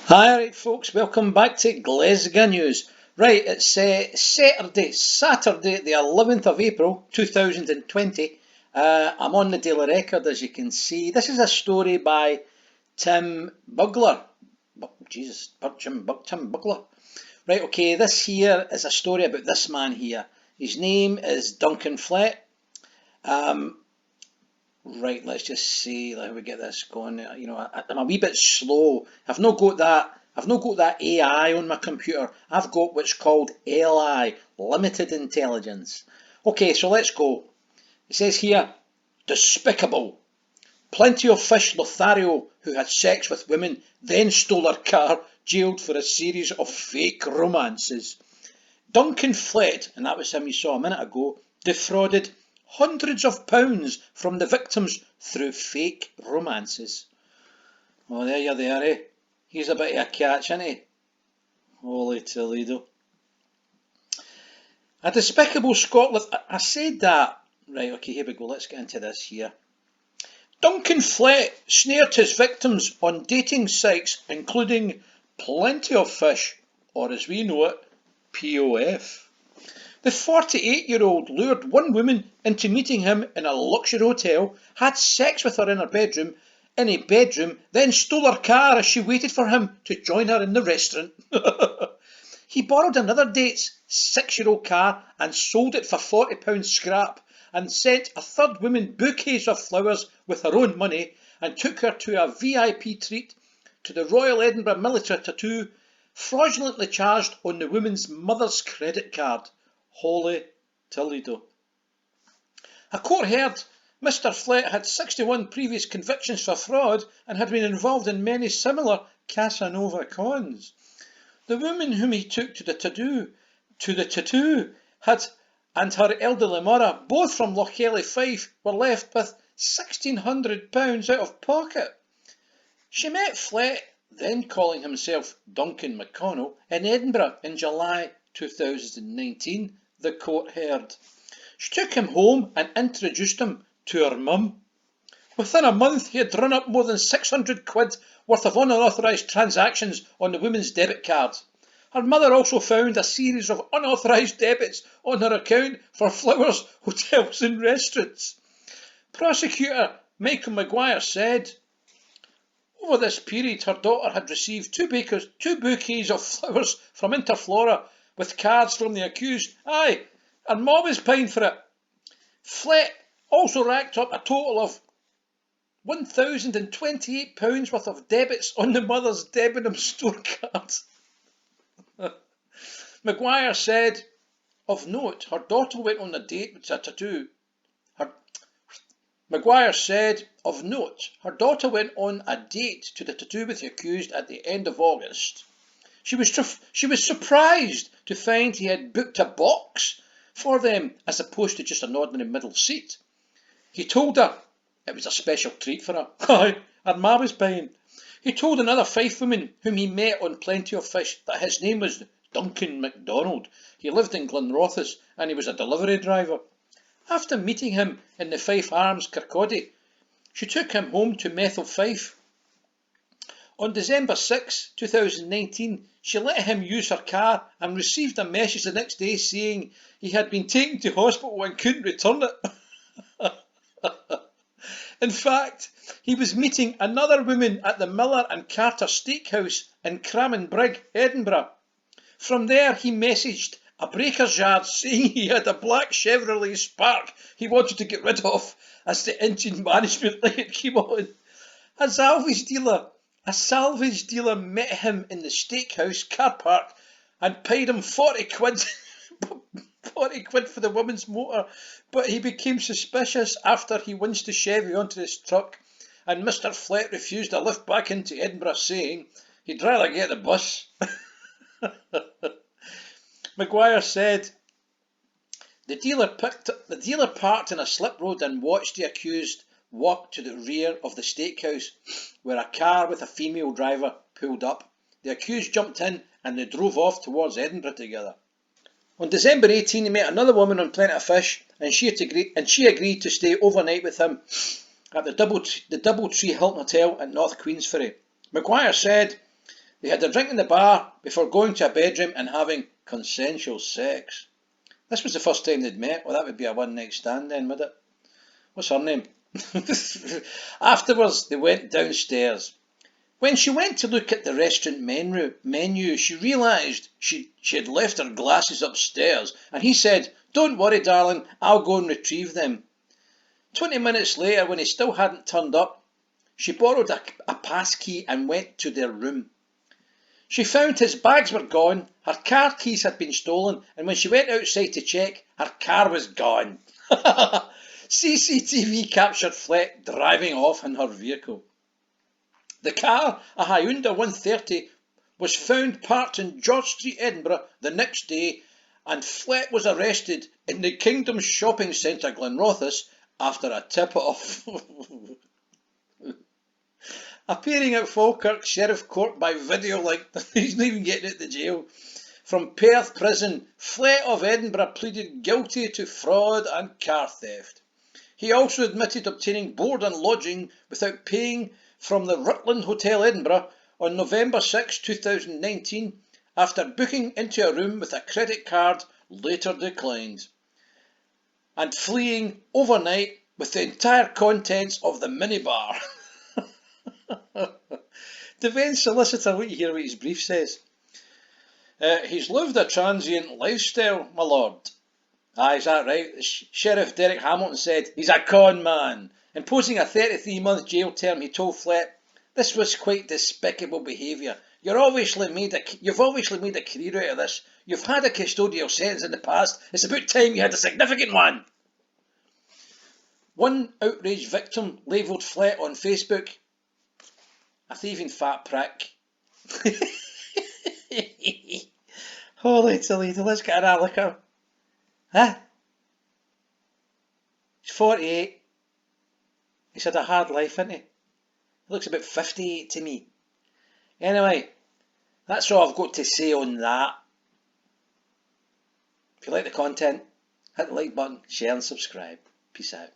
Hi, right, folks, welcome back to Glesga News. Right, it's Saturday, the 11th of April 2020. I'm on the Daily Record, as you can see. This is a story by Tim Bugler. Tim Bugler. Right, okay, this here is a story about this man here. His name is Duncan Flett. Right, let's just see how we get this going. I'm a wee bit slow. I've not got that AI on my computer. I've got what's called LI, limited intelligence. Okay, so let's go. It says here, Despicable Plenty of Fish Lothario, who had sex with women, then stole her car, jailed for a series of fake romances. Duncan Flett, and that was him you saw a minute ago, defrauded hundreds of pounds from the victims through fake romances. Oh, there you're there, eh? He's a bit of a catch, isn't he? Holy Toledo. A despicable Scotland. I said that. Right, okay, here we go. Let's get into this here. Duncan Flett snared his victims on dating sites, including Plenty of Fish, or as we know it, POF. The 48-year-old lured one woman into meeting him in a luxury hotel, had sex with her in a bedroom, then stole her car as she waited for him to join her in the restaurant. He borrowed another date's 6-year-old car and sold it for £40 scrap, and sent a third woman bouquets of flowers with her own money, and took her to a VIP treat to the Royal Edinburgh Military Tattoo, fraudulently charged on the woman's mother's credit card. Holy Toledo. A court heard Mr. Flett had 61 previous convictions for fraud and had been involved in many similar Casanova cons. The woman whom he took to the tattoo and her elderly mother, both from Lochgelly, Fife, were left with £1,600 out of pocket. She met Flett, then calling himself Duncan McConnell, in Edinburgh in July 2019, the court heard. She took him home and introduced him to her mum. Within a month he had run up more than £600 worth of unauthorised transactions on the woman's debit cards. Her mother also found a series of unauthorised debits on her account for flowers, hotels and restaurants. Prosecutor Michael Maguire said, over this period her daughter had received two bouquets of flowers from Interflora with cards from the accused. Aye, and mum was paying for it. Flett also racked up a total of £1,028 worth of debits on the mother's Debenham store cards. Maguire said, of note, her daughter went on a date with a tattoo. Maguire said, of note, her daughter went on a date to the tattoo with the accused at the end of August. She was surprised to find he had booked a box for them as opposed to just an ordinary middle seat. He told her it was a special treat for her. Aye, her ma was paying. He told another Fife woman whom he met on Plenty of Fish that his name was Duncan MacDonald. He lived in Glenrothes and he was a delivery driver. After meeting him in the Fife Arms, Kirkcaldy, she took him home to Methil, Fife. On December 6, 2019, she let him use her car and received a message the next day saying he had been taken to hospital and couldn't return it. In fact, he was meeting another woman at the Miller and Carter Steakhouse in Cramanbrig, Edinburgh. From there he messaged a breaker's yard saying he had a black Chevrolet Spark he wanted to get rid of as the engine management light came on. A salvage dealer met him in the Steakhouse car park and paid him £40 for the woman's motor, but he became suspicious after he winched the Chevy onto his truck and Mr. Flett refused a lift back into Edinburgh, saying he'd rather get the bus. Maguire said the dealer parked in a slip road and watched the accused walk to the rear of the steakhouse, where a car with a female driver pulled up. The accused jumped in and they drove off towards Edinburgh together. On December 18, he met another woman on Plenty of Fish, and she agreed to stay overnight with him at the Doubletree Hilton Hotel at North Queensferry. Maguire said They had a drink in the bar before going to a bedroom and having consensual sex. This was the first time they'd met. Well, that would be a one-night stand then, would it? What's her name? Afterwards, they went downstairs. When she went to look at the restaurant menu, she realised she had left her glasses upstairs, and he said, "Don't worry, darling, I'll go and retrieve them." 20 minutes later, when he still hadn't turned up, she borrowed a passkey and went to their room. She found his bags were gone, her car keys had been stolen, and when she went outside to check, her car was gone. CCTV captured Flett driving off in her vehicle. The car, a Hyundai 130, was found parked in George Street, Edinburgh, the next day, and Flett was arrested in the Kingdom Shopping Centre, Glenrothes, after a tip-off. Appearing at Falkirk Sheriff Court by video link, he's not even getting out the jail. From Perth Prison, Flett of Edinburgh pleaded guilty to fraud and car theft. He also admitted obtaining board and lodging without paying from the Rutland Hotel, Edinburgh, on November 6, 2019, after booking into a room with a credit card later declined, and fleeing overnight with the entire contents of the minibar. Defence solicitor, let you hear what his brief says. He's lived a transient lifestyle, my lord. Aye, is that right? Sheriff Derek Hamilton said, "He's a con man." Imposing a 33-month jail term, he told Flett, "This was quite despicable behaviour. You've obviously made a career out of this. You've had a custodial sentence in the past. It's about time you had a significant one." One outraged victim labelled Flett on Facebook a thieving fat prick. Holy Toledo, let's get an look at him. Huh? He's 48. He's had a hard life, hasn't he? He looks about 58 to me. Anyway, that's all I've got to say on that. If you like the content, hit the like button, share and subscribe. Peace out.